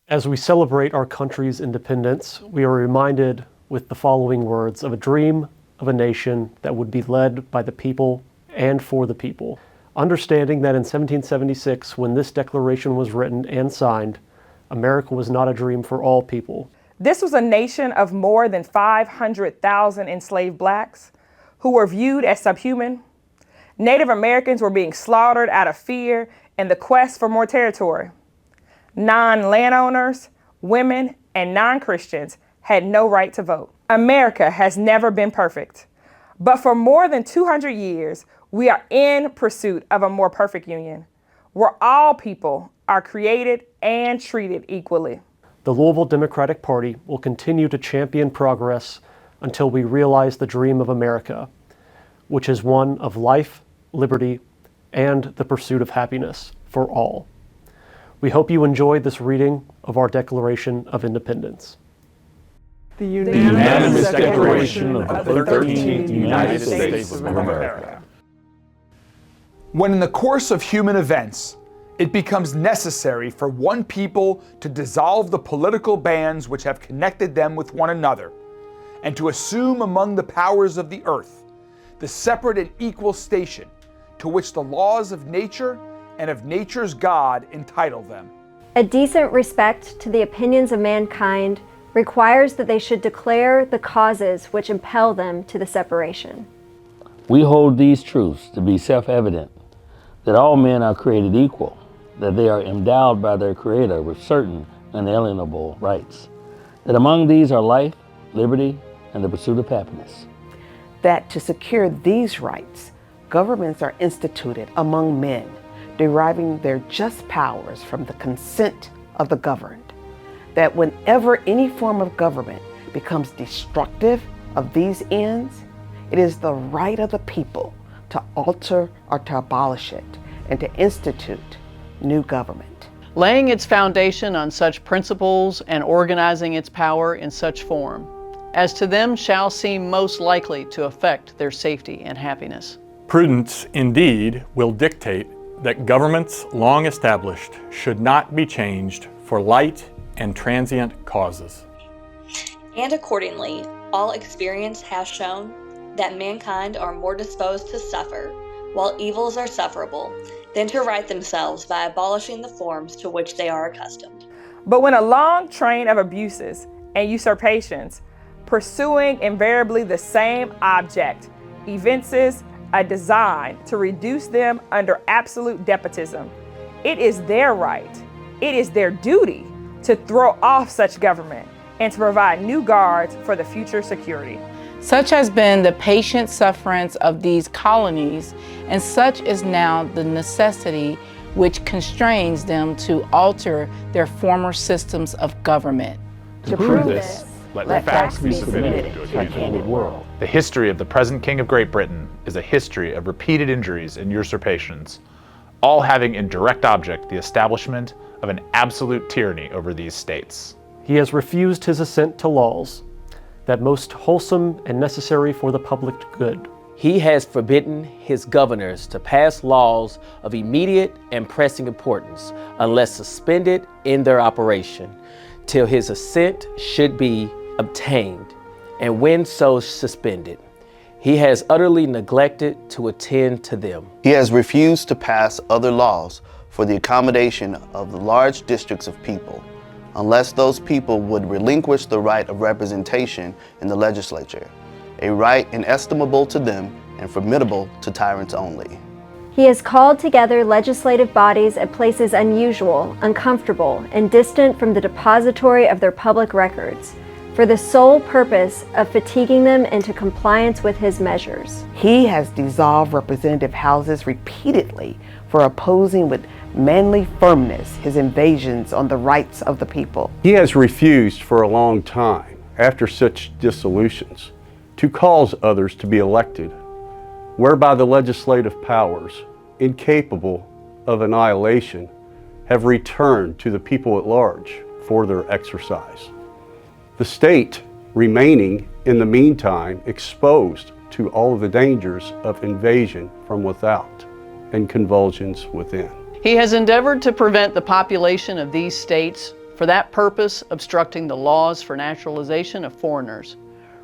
As we celebrate our country's independence, we are reminded with the following words of a dream of a nation that would be led by the people and for the people. Understanding that in 1776, when this declaration was written and signed, America was not a dream for all people. This was a nation of more than 500,000 enslaved blacks who were viewed as subhuman. Native Americans were being slaughtered out of fear in the quest for more territory. Non-landowners, women, and non-Christians had no right to vote. America has never been perfect, but for more than 200 years, we are in pursuit of a more perfect union, where all people are created and treated equally. The Louisville Democratic Party will continue to champion progress until we realize the dream of America, which is one of life, liberty, and the pursuit of happiness for all. We hope you enjoyed this reading of our Declaration of Independence. The unanimous Declaration of the 13th United States of America. When in the course of human events, it becomes necessary for one people to dissolve the political bands which have connected them with one another, and to assume among the powers of the earth the separate and equal station to which the laws of nature and of nature's God entitle them. A decent respect to the opinions of mankind requires that they should declare the causes which impel them to the separation. We hold these truths to be self-evident, that all men are created equal, that they are endowed by their Creator with certain unalienable rights, that among these are life, liberty, and the pursuit of happiness. That to secure these rights, governments are instituted among men, deriving their just powers from the consent of the governed. That whenever any form of government becomes destructive of these ends, it is the right of the people to alter or to abolish it and to institute new government. Laying its foundation on such principles and organizing its power in such form as to them shall seem most likely to affect their safety and happiness. Prudence indeed will dictate that governments long established should not be changed for light and transient causes. And accordingly, all experience has shown that mankind are more disposed to suffer, while evils are sufferable, than to right themselves by abolishing the forms to which they are accustomed. But when a long train of abuses and usurpations, pursuing invariably the same object, evinces a design to reduce them under absolute despotism, it is their right, it is their duty to throw off such government and to provide new guards for the future security. Such has been the patient sufferance of these colonies, and such is now the necessity which constrains them to alter their former systems of government. To prove this, let facts be submitted to a candid world. The history of the present King of Great Britain is a history of repeated injuries and usurpations, all having in direct object the establishment of an absolute tyranny over these states. He has refused his assent to laws that most wholesome and necessary for the public good. He has forbidden his governors to pass laws of immediate and pressing importance unless suspended in their operation, till his assent should be obtained, and when so suspended, he has utterly neglected to attend to them. He has refused to pass other laws for the accommodation of the large districts of people, unless those people would relinquish the right of representation in the legislature, a right inestimable to them and formidable to tyrants only. He has called together legislative bodies at places unusual, uncomfortable, and distant from the depository of their public records, for the sole purpose of fatiguing them into compliance with his measures. He has dissolved representative houses repeatedly for opposing with manly firmness his invasions on the rights of the people. He has refused for a long time, after such dissolutions, to cause others to be elected, whereby the legislative powers, incapable of annihilation, have returned to the people at large for their exercise. The state remaining in the meantime exposed to all of the dangers of invasion from without and convulsions within. He has endeavored to prevent the population of these states for that purpose obstructing the laws for naturalization of foreigners,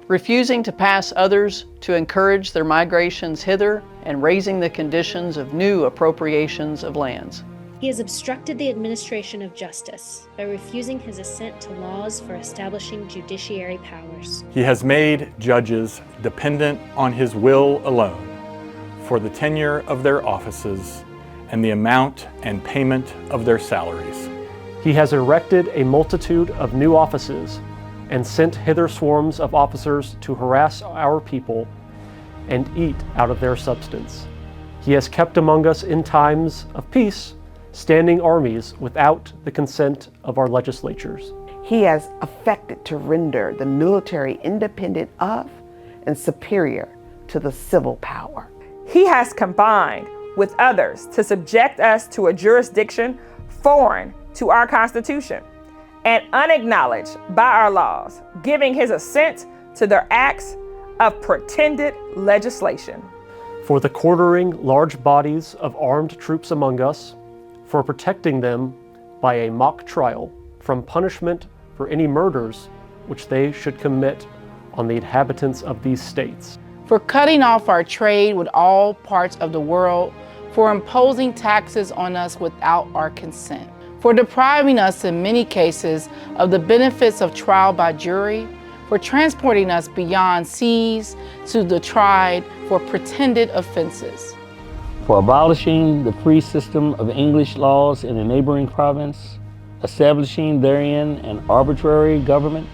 refusing to pass others to encourage their migrations hither, and raising the conditions of new appropriations of lands. He has obstructed the administration of justice by refusing his assent to laws for establishing judiciary powers. He has made judges dependent on his will alone for the tenure of their offices and the amount and payment of their salaries. He has erected a multitude of new offices and sent hither swarms of officers to harass our people and eat out of their substance. He has kept among us in times of peace standing armies without the consent of our legislatures. He has affected to render the military independent of and superior to the civil power. He has combined with others to subject us to a jurisdiction foreign to our Constitution and unacknowledged by our laws, giving his assent to their acts of pretended legislation. For the quartering large bodies of armed troops among us, for protecting them by a mock trial from punishment for any murders which they should commit on the inhabitants of these states. For cutting off our trade with all parts of the world, for imposing taxes on us without our consent, for depriving us in many cases of the benefits of trial by jury, for transporting us beyond seas to be tried for pretended offenses, for abolishing the free system of English laws in a neighboring province, establishing therein an arbitrary government,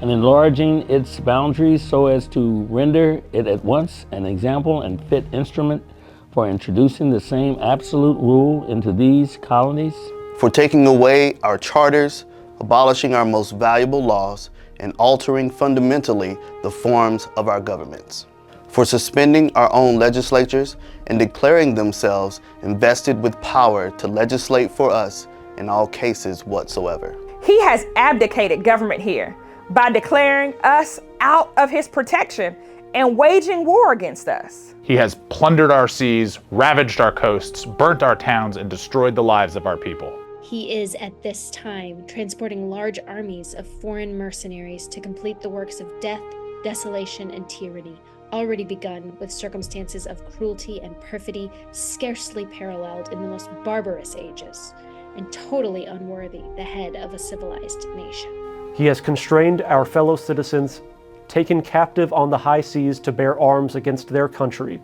and enlarging its boundaries so as to render it at once an example and fit instrument for introducing the same absolute rule into these colonies, for taking away our charters, abolishing our most valuable laws, and altering fundamentally the forms of our governments, for suspending our own legislatures and declaring themselves invested with power to legislate for us in all cases whatsoever. He has abdicated government here by declaring us out of his protection and waging war against us. He has plundered our seas, ravaged our coasts, burnt our towns, and destroyed the lives of our people. He is at this time transporting large armies of foreign mercenaries to complete the works of death, desolation, and tyranny, already begun with circumstances of cruelty and perfidy scarcely paralleled in the most barbarous ages, and totally unworthy the head of a civilized nation. He has constrained our fellow citizens, taken captive on the high seas to bear arms against their country,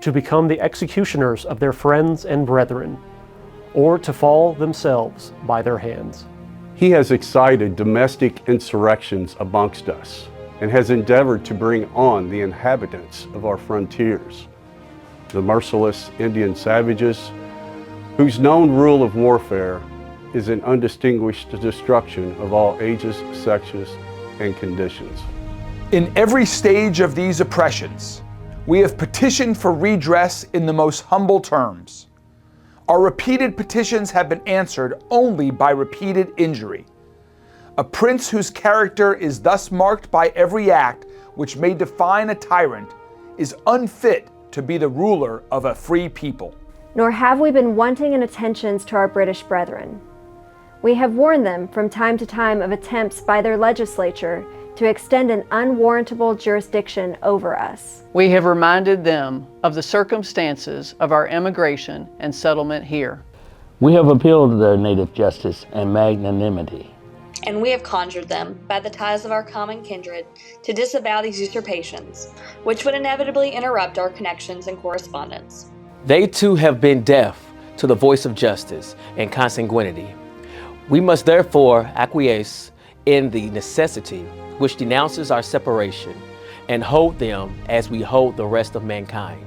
to become the executioners of their friends and brethren, or to fall themselves by their hands. He has excited domestic insurrections amongst us and has endeavored to bring on the inhabitants of our frontiers, the merciless Indian savages, whose known rule of warfare is an undistinguished destruction of all ages, sexes, and conditions. In every stage of these oppressions, we have petitioned for redress in the most humble terms. Our repeated petitions have been answered only by repeated injury. A prince whose character is thus marked by every act which may define a tyrant is unfit to be the ruler of a free people. Nor have we been wanting in attentions to our British brethren. We have warned them from time to time of attempts by their legislature to extend an unwarrantable jurisdiction over us. We have reminded them of the circumstances of our immigration and settlement here. We have appealed to their native justice and magnanimity. And we have conjured them, by the ties of our common kindred, to disavow these usurpations, which would inevitably interrupt our connections and correspondence. They too have been deaf to the voice of justice and consanguinity. We must therefore acquiesce in the necessity which denounces our separation and hold them as we hold the rest of mankind,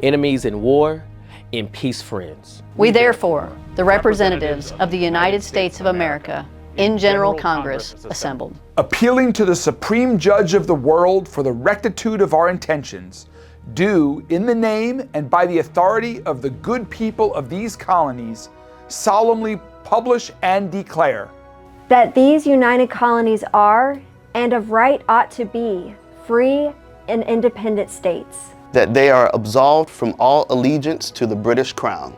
enemies in war, in peace friends. We therefore, the representatives of the United States of America, in General Congress assembled, appealing to the Supreme Judge of the world for the rectitude of our intentions, do, in the name and by the authority of the good people of these colonies, solemnly publish and declare that these united colonies are, and of right ought to be, free and independent states. That they are absolved from all allegiance to the British Crown.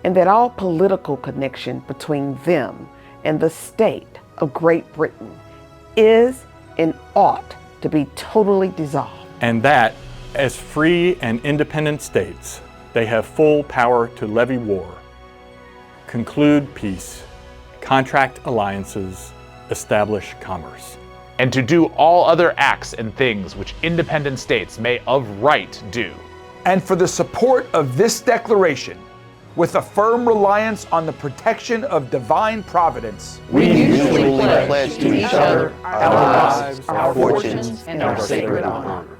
And that all political connection between them and the state of Great Britain is and ought to be totally dissolved. And that, as free and independent states, they have full power to levy war, conclude peace, contract alliances, establish commerce, and to do all other acts and things which independent states may of right do. And for the support of this declaration, with a firm reliance on the protection of divine providence, we mutually pledge to each other our lives, our fortunes, and our sacred honor.